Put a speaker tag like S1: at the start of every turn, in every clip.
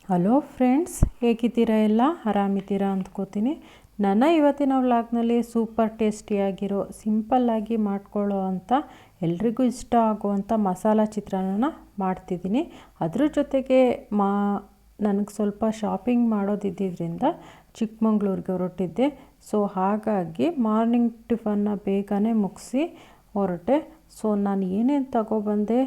S1: Hello friends, ಹೇಗಿದ್ದೀರಾ? ಎಲ್ಲ ಆರಾಮಿದ್ದೀರಾ ಅಂದ್ಕೋತೀನಿ. ನನ್ನ ಇವತ್ತಿನ ವ್ಲಾಗ್ನಲ್ಲಿ ಸೂಪರ್ ಟೇಸ್ಟಿಯಾಗಿರೋ ಸಿಂಪಲ್ಲಾಗಿ ಮಾಡ್ಕೊಳ್ಳೋ ಅಂಥ ಎಲ್ರಿಗೂ ಇಷ್ಟ ಆಗುವಂಥ ಮಸಾಲ ಚಿತ್ರಾನ್ನ ಮಾಡ್ತಿದ್ದೀನಿ. ಅದ್ರ ಜೊತೆಗೆ ನನಗೆ ಸ್ವಲ್ಪ ಶಾಪಿಂಗ್ ಮಾಡೋದಿದ್ದರಿಂದ ಚಿಕ್ಕಮಂಗ್ಳೂರಿಗೆ ಹೊರಟಿದ್ದೆ. ಸೊ ಹಾಗಾಗಿ ಮಾರ್ನಿಂಗ್ ಟಿಫನ್ನ ಬೇಗನೆ ಮುಗಿಸಿ ಹೊರಟೆ. ಸೊ ನಾನು ಏನೇನು ತಗೊಬಂದೆ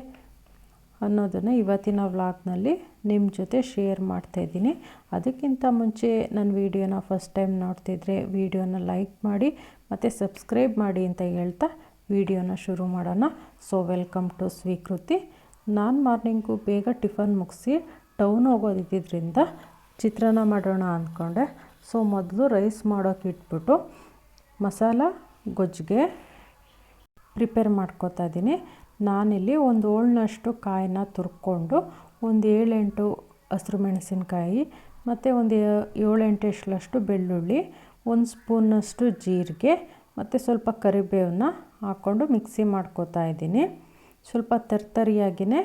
S1: ಅನ್ನೋದನ್ನು ಇವತ್ತಿನ ವ್ಲಾಗ್ನಲ್ಲಿ ನಿಮ್ಮ ಜೊತೆ ಶೇರ್ ಮಾಡ್ತಾಯಿದ್ದೀನಿ. ಅದಕ್ಕಿಂತ ಮುಂಚೆ ನನ್ನ ವೀಡಿಯೋನ ಫಸ್ಟ್ ಟೈಮ್ ನೋಡ್ತಿದ್ರೆ ವೀಡಿಯೋನ ಲೈಕ್ ಮಾಡಿ ಮತ್ತು ಸಬ್ಸ್ಕ್ರೈಬ್ ಮಾಡಿ ಅಂತ ಹೇಳ್ತಾ ವೀಡಿಯೋನ ಶುರು ಮಾಡೋಣ. ಸೊ ವೆಲ್ಕಮ್ ಟು ಸ್ವೀಕೃತಿ. ನಾನು ಮಾರ್ನಿಂಗು ಬೇಗ ಟಿಫನ್ ಮುಗಿಸಿ ಟೌನ್ ಹೋಗೋದಿದ್ದರಿಂದ ಚಿತ್ರಾನ್ನ ಮಾಡೋಣ ಅಂದ್ಕೊಂಡೆ. ಸೊ ಮೊದಲು ರೈಸ್ ಮಾಡೋಕ್ಕೆ ಇಟ್ಬಿಟ್ಟು ಮಸಾಲ ಗೊಜ್ಜಿಗೆ ಪ್ರಿಪೇರ್ ಮಾಡ್ಕೊತಾ ಇದ್ದೀನಿ. ನಾನಿಲ್ಲಿ ಒಂದು ಏಳನಷ್ಟು ಕಾಯಿನ ತುರ್ಕೊಂಡು ಒಂದು 7-8 ಹಸಿರು ಮೆಣಸಿನ್ಕಾಯಿ ಮತ್ತು ಒಂದು 7-8 ಬೆಳ್ಳುಳ್ಳಿ, 1 ಸ್ಪೂನಷ್ಟು ಜೀರಿಗೆ ಮತ್ತು ಸ್ವಲ್ಪ ಕರಿಬೇವನ್ನ ಹಾಕ್ಕೊಂಡು ಮಿಕ್ಸಿ ಮಾಡ್ಕೊತಾ ಇದ್ದೀನಿ. ಸ್ವಲ್ಪ ತರ್ತರಿಯಾಗಿಯೇ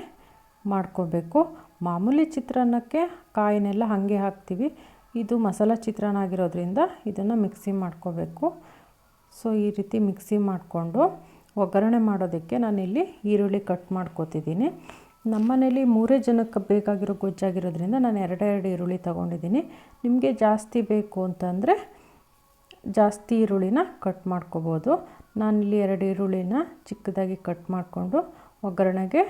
S1: ಮಾಡ್ಕೋಬೇಕು. ಮಾಮೂಲಿ ಚಿತ್ರಾನ್ನಕ್ಕೆ ಕಾಯಿನೆಲ್ಲ ಹಾಗೆ ಹಾಕ್ತೀವಿ, ಇದು ಮಸಾಲ ಚಿತ್ರಾನ್ನ ಆಗಿರೋದ್ರಿಂದ ಇದನ್ನು ಮಿಕ್ಸಿ ಮಾಡ್ಕೋಬೇಕು. ಸೊ ಈ ರೀತಿ ಮಿಕ್ಸಿ ಮಾಡಿಕೊಂಡು ಒಗ್ಗರಣೆ ಮಾಡೋದಕ್ಕೆ ನಾನಿಲ್ಲಿ ಈರುಳ್ಳಿ ಕಟ್ ಮಾಡ್ಕೋತಿದ್ದೀನಿ. ನಮ್ಮ ಮನೇಲಿ 3 ಜನಕ್ಕೆ ಬೇಕಾಗಿರೋ ಗೊಜ್ಜಾಗಿರೋದ್ರಿಂದ ನಾನು 2 ಈರುಳ್ಳಿ ತೊಗೊಂಡಿದ್ದೀನಿ. ನಿಮಗೆ ಜಾಸ್ತಿ ಬೇಕು ಅಂತಂದರೆ ಜಾಸ್ತಿ ಈರುಳ್ಳಿನ ಕಟ್ ಮಾಡ್ಕೋಬೋದು. ನಾನಿಲ್ಲಿ 2 ಈರುಳ್ಳಿನ ಚಿಕ್ಕದಾಗಿ ಕಟ್ ಮಾಡಿಕೊಂಡು ಒಗ್ಗರಣೆಗೆ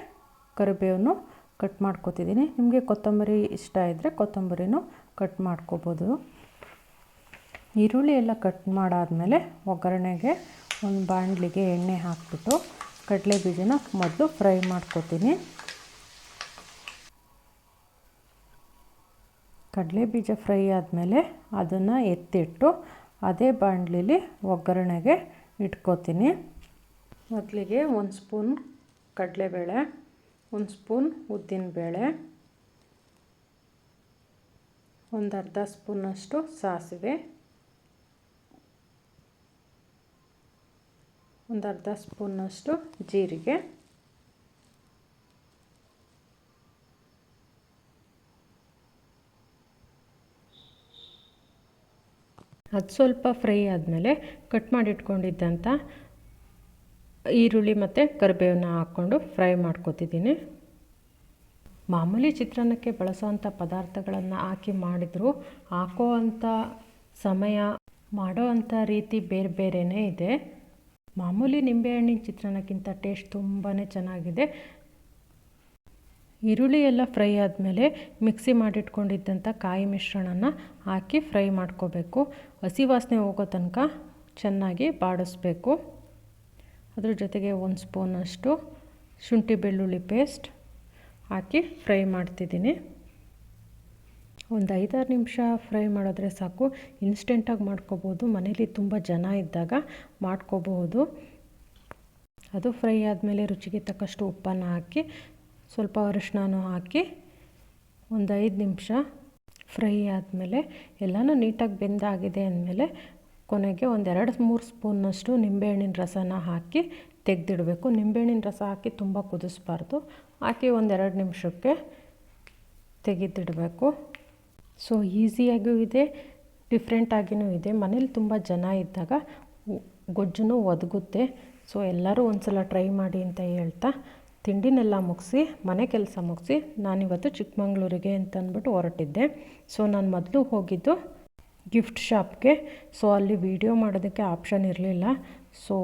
S1: ಕರಿಬೇವನ್ನು ಕಟ್ ಮಾಡ್ಕೋತಿದ್ದೀನಿ. ನಿಮಗೆ ಕೊತ್ತಂಬರಿ ಇಷ್ಟ ಇದ್ದರೆ ಕೊತ್ತಂಬರಿನೂ ಕಟ್ ಮಾಡ್ಕೋಬೋದು. ಈರುಳ್ಳಿ ಎಲ್ಲ ಕಟ್ ಮಾಡಾದಮೇಲೆ ಒಗ್ಗರಣೆಗೆ ಒಂದು ಬಾಣಲಿಗೆ ಎಣ್ಣೆ ಹಾಕ್ಬಿಟ್ಟು ಕಡಲೆ ಬೀಜನ ಮೊದಲು ಫ್ರೈ ಮಾಡ್ಕೋತೀನಿ. ಕಡಲೆ ಬೀಜ ಫ್ರೈ ಆದಮೇಲೆ ಅದನ್ನು ಎತ್ತಿಟ್ಟು ಅದೇ ಬಾಣಲಿಲಿ ಒಗ್ಗರಣೆಗೆ ಇಟ್ಕೋತೀನಿ. ಮೊದಲಿಗೆ 1 ಸ್ಪೂನ್ ಕಡಲೆಬೇಳೆ, 1 ಸ್ಪೂನ್ ಉದ್ದಿನಬೇಳೆ, ಒಂದು ಅರ್ಧ ಸ್ಪೂನಷ್ಟು ಸಾಸಿವೆ, ಒಂದು ಅರ್ಧ ಸ್ಪೂನಷ್ಟು ಜೀರಿಗೆ, ಅದು ಸ್ವಲ್ಪ ಫ್ರೈ ಆದಮೇಲೆ ಕಟ್ ಮಾಡಿಟ್ಕೊಂಡಿದ್ದಂಥ ಈರುಳ್ಳಿ ಮತ್ತು ಕರಿಬೇವನ್ನ ಹಾಕ್ಕೊಂಡು ಫ್ರೈ ಮಾಡ್ಕೊತಿದ್ದೀನಿ. ಮಾಮೂಲಿ ಚಿತ್ರಾನ್ನಕ್ಕೆ ಬಳಸೋವಂಥ ಪದಾರ್ಥಗಳನ್ನು ಹಾಕಿ ಮಾಡಿದ್ರು ಹಾಕೋ ಅಂಥ ಸಮಯ, ಮಾಡೋ ಅಂಥ ರೀತಿ ಬೇರೆ ಬೇರೆಯೇ ಇದೆ. ಮಾಮೂಲಿ ನಿಂಬೆಹಣ್ಣಿನ ಚಿತ್ರಾನ್ನಕ್ಕಿಂತ ಟೇಸ್ಟ್ ತುಂಬಾ ಚೆನ್ನಾಗಿದೆ. ಈರುಳ್ಳಿ ಎಲ್ಲ ಫ್ರೈ ಆದಮೇಲೆ ಮಿಕ್ಸಿ ಮಾಡಿಟ್ಕೊಂಡಿದ್ದಂಥ ಕಾಯಿ ಮಿಶ್ರಣನ ಹಾಕಿ ಫ್ರೈ ಮಾಡ್ಕೋಬೇಕು. ಹಸಿ ವಾಸನೆ ಹೋಗೋ ತನಕ ಚೆನ್ನಾಗಿ ಬಾಡಿಸ್ಬೇಕು. ಅದ್ರ ಜೊತೆಗೆ 1 ಸ್ಪೂನಷ್ಟು ಶುಂಠಿ ಬೆಳ್ಳುಳ್ಳಿ ಪೇಸ್ಟ್ ಹಾಕಿ ಫ್ರೈ ಮಾಡ್ತಿದ್ದೀನಿ. ಒಂದು 5-6 ನಿಮಿಷ ಫ್ರೈ ಮಾಡಿದ್ರೆ ಸಾಕು. ಇನ್ಸ್ಟೆಂಟಾಗಿ ಮಾಡ್ಕೋಬೋದು, ಮನೇಲಿ ತುಂಬ ಜನ ಇದ್ದಾಗ ಮಾಡ್ಕೋಬಹುದು. ಅದು ಫ್ರೈ ಆದಮೇಲೆ ರುಚಿಗೆ ತಕ್ಕಷ್ಟು ಉಪ್ಪನ್ನು ಹಾಕಿ ಸ್ವಲ್ಪ ಅರಿಶಿನ ಹಾಕಿ ಒಂದು 5 ನಿಮಿಷ ಫ್ರೈ ಆದಮೇಲೆ ಎಲ್ಲನೂ ನೀಟಾಗಿ ಬೆಂದಾಗಿದೆ ಅಂದಮೇಲೆ ಕೊನೆಗೆ ಒಂದು 2-3 ಸ್ಪೂನಷ್ಟು ನಿಂಬೆಹಣ್ಣಿನ ರಸನ ಹಾಕಿ ತೆಗೆದಿಡಬೇಕು. ನಿಂಬೆಹಣ್ಣಿನ ರಸ ಹಾಕಿ ತುಂಬ ಕುದಿಸ್ಬಾರ್ದು. ಹಾಕಿ ಒಂದು 2 ನಿಮಿಷಕ್ಕೆ ತೆಗೆದಿಡಬೇಕು. ಸೊ ಈಸಿಯಾಗೂ ಇದೆ, ಡಿಫ್ರೆಂಟಾಗಿಯೂ ಇದೆ. ಮನೇಲಿ ತುಂಬ ಜನ ಇದ್ದಾಗ ಗೊಜ್ಜು ಒದಗುತ್ತೆ. ಸೊ ಎಲ್ಲರೂ ಒಂದು ಸಲ ಟ್ರೈ ಮಾಡಿ ಅಂತ ಹೇಳ್ತಾ ತಿಂಡಿನೆಲ್ಲ ಮುಗಿಸಿ ಮನೆ ಕೆಲಸ ಮುಗಿಸಿ ನಾನಿವತ್ತು ಚಿಕ್ಕಮಂಗ್ಳೂರಿಗೆ ಅಂತಂದ್ಬಿಟ್ಟು ಹೊರಟಿದ್ದೆ. ಸೊ ನಾನು ಮೊದಲು ಹೋಗಿದ್ದು ಗಿಫ್ಟ್ ಶಾಪ್ಗೆ. ಸೊ ಅಲ್ಲಿ ವೀಡಿಯೋ ಮಾಡೋದಕ್ಕೆ ಆಪ್ಷನ್ ಇರಲಿಲ್ಲ. ಸೊ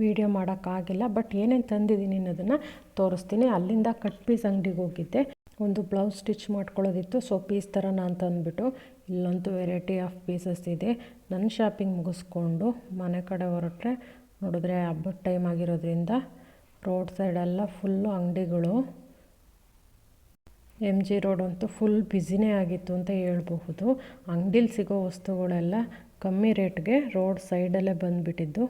S1: ವೀಡಿಯೋ ಮಾಡೋಕ್ಕಾಗಿಲ್ಲ. ಬಟ್ ಏನೇನು ತಂದಿದ್ದೀನಿ ಅನ್ನೋದನ್ನು ತೋರಿಸ್ತೀನಿ. ಅಲ್ಲಿಂದ ಕಟ್ ಪೀಸ್ ಅಂಗಡಿಗೆ ಹೋಗಿದ್ದೆ. ಒಂದು ಬ್ಲೌಸ್ ಸ್ಟಿಚ್ ಮಾಡ್ಕೊಳ್ಳೋದಿತ್ತು. ಸೊ ಪೀಸ್ ಥರನ ಅಂತಂದ್ಬಿಟ್ಟು ಇಲ್ಲಂತೂ ವೆರೈಟಿ ಆಫ್ ಪೀಸಸ್ ಇದೆ. ನನ್ನ ಶಾಪಿಂಗ್ ಮುಗಿಸ್ಕೊಂಡು ಮನೆ ಕಡೆ ಹೊರಟ್ರೆ ನೋಡಿದ್ರೆ ಹಬ್ಬದ ಟೈಮ್ ಆಗಿರೋದ್ರಿಂದ ರೋಡ್ ಸೈಡೆಲ್ಲ ಫುಲ್ಲು ಅಂಗಡಿಗಳು. MG ರೋಡ್ ಅಂತೂ ಫುಲ್ ಬ್ಯುಸಿನೇ ಆಗಿತ್ತು ಅಂತ ಹೇಳ್ಬಹುದು. ಅಂಗಡೀಲಿ ಸಿಗೋ ವಸ್ತುಗಳೆಲ್ಲ ಕಮ್ಮಿ ರೇಟ್ಗೆ ರೋಡ್ ಸೈಡಲ್ಲೇ ಬಂದುಬಿಟ್ಟಿದ್ದು.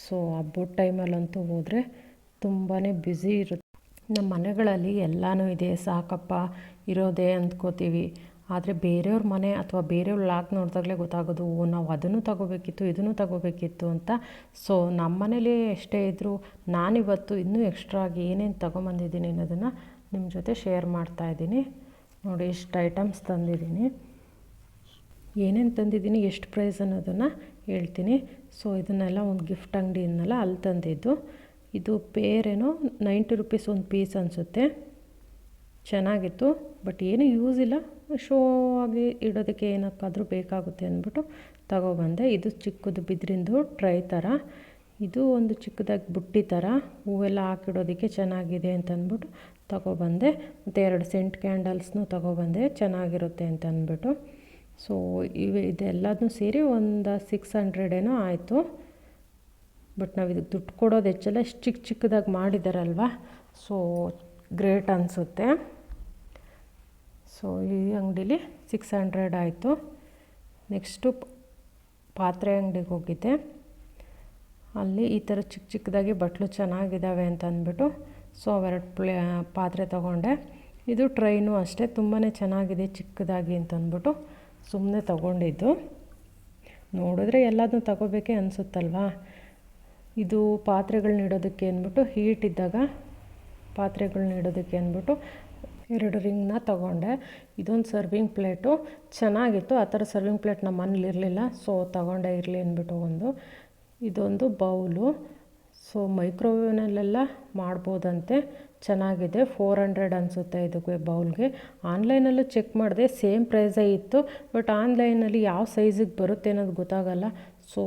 S1: ಸೊ ಹಬ್ಬದ ಟೈಮಲ್ಲಂತೂ ಹೋದರೆ ತುಂಬಾ ಬ್ಯುಸಿ ಇರುತ್ತೆ. ನಮ್ಮ ಮನೆಗಳಲ್ಲಿ ಎಲ್ಲನೂ ಇದೆ, ಸಾಕಪ್ಪ ಇರೋದೇ ಅಂದ್ಕೋತೀವಿ. ಆದರೆ ಬೇರೆಯವ್ರ ಮನೆ ಅಥವಾ ಬೇರೆಯವ್ರ ಲಾಗ್ ನೋಡಿದಾಗಲೇ ಗೊತ್ತಾಗೋದು, ನಾವು ಅದನ್ನು ತಗೋಬೇಕಿತ್ತು ಇದನ್ನು ತಗೋಬೇಕಿತ್ತು ಅಂತ. ಸೊ ನಮ್ಮ ಮನೇಲಿ ಎಷ್ಟೇ ಇದ್ದರೂ ನಾನಿವತ್ತು ಇನ್ನೂ ಎಕ್ಸ್ಟ್ರಾ ಆಗಿ ಏನೇನು ತೊಗೊಂಬಂದಿದ್ದೀನಿ ಅನ್ನೋದನ್ನು ನಿಮ್ಮ ಜೊತೆ ಶೇರ್ ಮಾಡ್ತಾಯಿದ್ದೀನಿ. ನೋಡಿ ಎಷ್ಟು ಐಟಮ್ಸ್ ತಂದಿದ್ದೀನಿ. ಏನೇನು ತಂದಿದ್ದೀನಿ, ಎಷ್ಟು ಪ್ರೈಸ್ ಅನ್ನೋದನ್ನು ಹೇಳ್ತೀನಿ. ಸೊ ಇದನ್ನೆಲ್ಲ ಒಂದು ಗಿಫ್ಟ್ ಅಂಗಡಿಯಿಂದಲ್ಲ ಅಲ್ಲಿ ತಂದಿದ್ದು. ಇದು ಪೇರೇನೋ 90 ರುಪೀಸ್ ಒಂದು ಪೀಸ್ ಅನಿಸುತ್ತೆ. ಚೆನ್ನಾಗಿತ್ತು, ಬಟ್ ಏನೂ ಯೂಸ್ ಇಲ್ಲ, ಶೋ ಆಗಿ ಇಡೋದಕ್ಕೆ ಏನಕ್ಕಾದರೂ ಬೇಕಾಗುತ್ತೆ ಅಂದ್ಬಿಟ್ಟು ತಗೊಬಂದೆ. ಇದು ಚಿಕ್ಕದು ಬಿದ್ರಿಂದು ಟ್ರೈ ಥರ, ಇದು ಒಂದು ಚಿಕ್ಕದಾಗಿ ಬುಟ್ಟಿ ಥರ ಹೂವೆಲ್ಲ ಹಾಕಿಡೋದಕ್ಕೆ ಚೆನ್ನಾಗಿದೆ ಅಂತ ಅಂದ್ಬಿಟ್ಟು ತಗೊಬಂದೆ. ಮತ್ತು 2 ಸೆಂಟ್ ಕ್ಯಾಂಡಲ್ಸ್ನೂ ತಗೊಬಂದೆ, ಚೆನ್ನಾಗಿರುತ್ತೆ ಅಂತ ಅಂದ್ಬಿಟ್ಟು. ಸೊ ಇದೆಲ್ಲದನ್ನೂ ಸೇರಿ ಒಂದು 600 ಏನೋ ಆಯಿತು. ಬಟ್ ನಾವು ಇದಕ್ಕೆ ದುಡ್ಡು ಕೊಡೋದು ಹೆಚ್ಚಲ್ಲ, ಚಿಕ್ಕ ಚಿಕ್ಕದಾಗಿ ಮಾಡಿದಾರಲ್ವ, ಸೊ ಗ್ರೇಟ್ ಅನಿಸುತ್ತೆ. ಸೊ ಈ ಅಂಗಡೀಲಿ 600 ಆಯಿತು. ನೆಕ್ಸ್ಟು ಪಾತ್ರೆ ಅಂಗಡಿಗೆ ಹೋಗಿದ್ದೆ. ಅಲ್ಲಿ ಈ ಥರ ಚಿಕ್ಕ ಚಿಕ್ಕದಾಗಿ ಬಟ್ಲು ಚೆನ್ನಾಗಿದ್ದಾವೆ ಅಂತ ಅಂದ್ಬಿಟ್ಟು ಸೊ ಅವೆರಡು ಪಾತ್ರೆ ತೊಗೊಂಡೆ. ಇದು ಟ್ರೈನು ಅಷ್ಟೇ, ತುಂಬಾ ಚೆನ್ನಾಗಿದೆ ಚಿಕ್ಕದಾಗಿ ಅಂತ ಅಂದ್ಬಿಟ್ಟು ಸುಮ್ಮನೆ ತೊಗೊಂಡಿದ್ದು. ನೋಡಿದ್ರೆ ಎಲ್ಲದನ್ನೂ ತಗೋಬೇಕೇ ಅನಿಸುತ್ತಲ್ವಾ. ಇದು ಪಾತ್ರೆಗಳನ್ನ ಇಡೋದಕ್ಕೆ ಅಂದ್ಬಿಟ್ಟು ಹೀಟ್ ಇದ್ದಾಗ ಪಾತ್ರೆಗಳನ್ನ ಇಡೋದಕ್ಕೆ ಅಂದ್ಬಿಟ್ಟು 2 ರಿಂಗ್ನ ತೊಗೊಂಡೆ. ಇದೊಂದು ಸರ್ವಿಂಗ್ ಪ್ಲೇಟು ಚೆನ್ನಾಗಿತ್ತು. ಆ ಥರ ಸರ್ವಿಂಗ್ ಪ್ಲೇಟ್ ನಮ್ಮ ಮನೇಲಿ ಇರಲಿಲ್ಲ, ಸೊ ತೊಗೊಂಡೆ ಇರಲಿ ಅಂದ್ಬಿಟ್ಟು ಒಂದು. ಇದೊಂದು ಬೌಲು, ಸೊ ಮೈಕ್ರೋವೇವ್ನಲ್ಲೆಲ್ಲ ಮಾಡ್ಬೋದಂತೆ, ಚೆನ್ನಾಗಿದೆ. 400 ಅನಿಸುತ್ತೆ ಇದಕ್ಕೆ ಬೌಲ್ಗೆ. ಆನ್ಲೈನಲ್ಲೂ ಚೆಕ್ ಮಾಡಿದೆ, ಸೇಮ್ ಪ್ರೈಸೇ ಇತ್ತು. ಬಟ್ ಆನ್ಲೈನಲ್ಲಿ ಯಾವ ಸೈಜಿಗೆ ಬರುತ್ತೆ ಅನ್ನೋದು ಗೊತ್ತಾಗಲ್ಲ, ಸೊ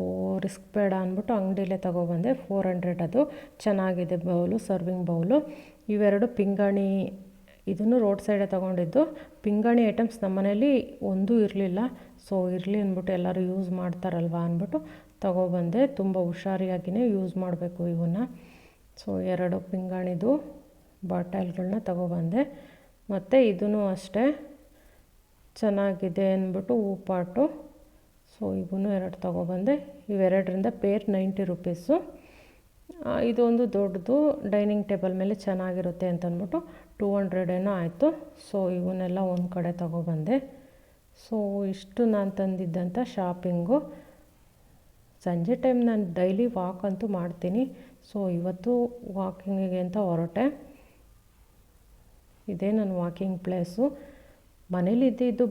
S1: ರಿಸ್ಕ್ ಬೇಡ ಅಂದ್ಬಿಟ್ಟು ಅಂಗಡಿಯಲ್ಲೇ ತೊಗೊಬಂದೆ. 400 ಅದು. ಚೆನ್ನಾಗಿದೆ ಬೌಲು, ಸರ್ವಿಂಗ್ ಬೌಲು. ಇವೆರಡು ಪಿಂಗಾಣಿ, ಇದನ್ನು ರೋಡ್ ಸೈಡೇ ತೊಗೊಂಡಿದ್ದು. ಪಿಂಗಾಣಿ ಐಟಮ್ಸ್ ನಮ್ಮ ಮನೇಲಿ ಒಂದೂ ಇರಲಿಲ್ಲ, ಸೊ ಇರಲಿ ಅಂದ್ಬಿಟ್ಟು ಎಲ್ಲರೂ ಯೂಸ್ ಮಾಡ್ತಾರಲ್ವ ಅಂದ್ಬಿಟ್ಟು ತೊಗೊಬಂದೆ. ತುಂಬ ಹುಷಾರಿಯಾಗಿಯೇ ಯೂಸ್ ಮಾಡಬೇಕು ಇವನ್ನ. ಸೊ 2 ಪಿಂಗಾಣಿದು ಬಾಟಲ್ಗಳನ್ನ ತೊಗೊಬಂದೆ. ಮತ್ತು ಇದೂ ಅಷ್ಟೇ ಚೆನ್ನಾಗಿದೆ ಅಂದ್ಬಿಟ್ಟು ಹೂಪಾಟು, ಸೊ ಇವನ್ನೂ 2 ತೊಗೊಬಂದೆ. ಇವೆರಡರಿಂದ ಪೇರ್ 90 ರುಪೀಸು. ಇದೊಂದು ದೊಡ್ಡದು ಡೈನಿಂಗ್ ಟೇಬಲ್ ಮೇಲೆ ಚೆನ್ನಾಗಿರುತ್ತೆ ಅಂತ ಅಂದ್ಬಿಟ್ಟು 200 ಏನೋ ಆಯಿತು. ಸೊ ಇವನ್ನೆಲ್ಲ ಒಂದು ಕಡೆ ತೊಗೊಬಂದೆ. ಸೊ ಇಷ್ಟು ನಾನು ತಂದಿದ್ದಂಥ ಶಾಪಿಂಗು. ಸಂಜೆ ಟೈಮ್ ನಾನು ಡೈಲಿ ವಾಕ್ ಅಂತೂ ಮಾಡ್ತೀನಿ, ಸೊ ಇವತ್ತು ವಾಕಿಂಗಿಗೆ ಅಂತ ಹೊರಟೆ. ಇದೇ ನನ್ನ ವಾಕಿಂಗ್ ಪ್ಲೇಸು. ಮನೇಲಿ ಇದ್ದು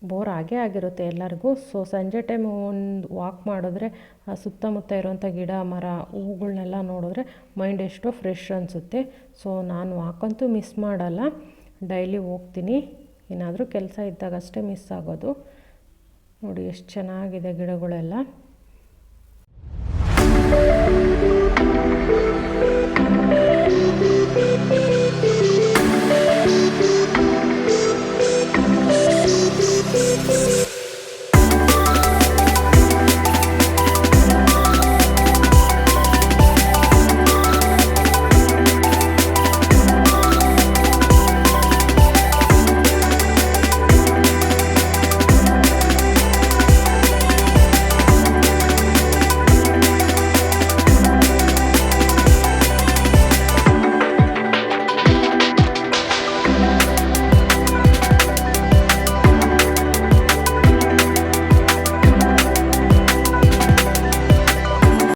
S1: ಬೋರ್ ಆಗೇ ಆಗಿರುತ್ತೆ ಎಲ್ಲರಿಗೂ. ಸೊ ಸಂಜೆ ಟೈಮ್ ಒಂದು ವಾಕ್ ಮಾಡಿದ್ರೆ ಆ ಸುತ್ತಮುತ್ತ ಇರೋವಂಥ ಗಿಡ ಮರ ಹೂಗಳನ್ನೆಲ್ಲ ನೋಡಿದ್ರೆ ಮೈಂಡ್ ಎಷ್ಟೋ ಫ್ರೆಶ್ ಅನಿಸುತ್ತೆ. ಸೊ ನಾನು ವಾಕಂತೂ ಮಿಸ್ ಮಾಡಲ್ಲ, ಡೈಲಿ ಹೋಗ್ತೀನಿ. ಏನಾದರೂ ಕೆಲಸ ಇದ್ದಾಗ ಅಷ್ಟೇ ಮಿಸ್ ಆಗೋದು. ನೋಡಿ ಎಷ್ಟು ಚೆನ್ನಾಗಿದೆ ಗಿಡಗಳೆಲ್ಲ.